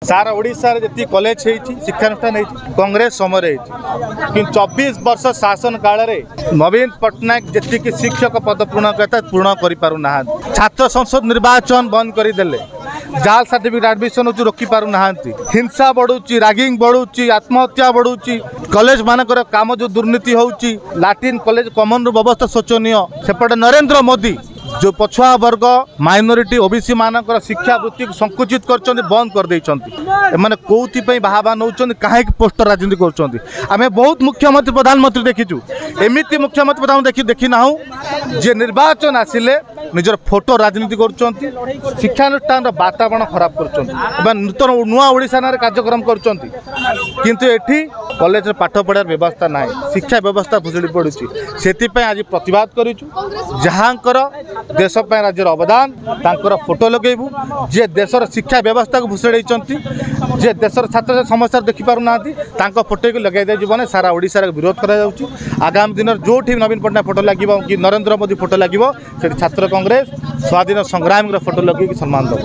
सारा ओडिशा रे जति कॉलेज शिक्षानुष्ठान कांग्रेस समय कि 24 वर्ष शासन काल रे नवीन पट्टनायक जी शिक्षक पद पूर्ण करना छात्र संसद निर्वाचन बंद करदेले जाल सर्टिफिकेट एडमिशन रोकी पार ना हिंसा बढ़ुची रैगिंग बढ़ुची आत्महत्या बढ़ुची कॉलेज मानकर काम जो दुर्नीति होउची लैट्रिन कॉलेज कॉमन रूम अवस्था शोचनीय सेपटे नरेंद्र मोदी जो पछुआ वर्ग माइनोरिटी ओबीसी मानकर शिक्षा वृत्ति संकुचित कर बंद कर देने कौन बाहबा नौ कहीं पोस्टर राजनीति कर बहुत मुख्यमंत्री प्रधानमंत्री देखीचु एमती मुख्यमंत्री प्रधानमंत्री देखी ना जे निर्वाचन आसिले निजर फोटो राजनीति कर शिक्षानुष्ठान वातावरण खराब कर नूतन नुआ ओडिशा ना कार्यक्रम कर कॉलेज पाठ पढ़ार व्यवस्था ना शिक्षा व्यवस्था भुजुड़ी पड़ू से आज प्रतिवाद करूँ जहाँकर देश राज्य अवदान तांकर फोटो लगेबू जे देशर शिक्षा व्यवस्था को भुसुड़ी जे देशर छात्र समस्या देखिपार ना फोटो को लगे जीवन सारा ओडिशा विरोध कर आगामी दिन जो नवीन पट्टनायक फोटो लगे कि नरेंद्र मोदी फोटो लगे छात्र कांग्रेस स्वाधीन संग्राम फोटो लगे सम्मान दब।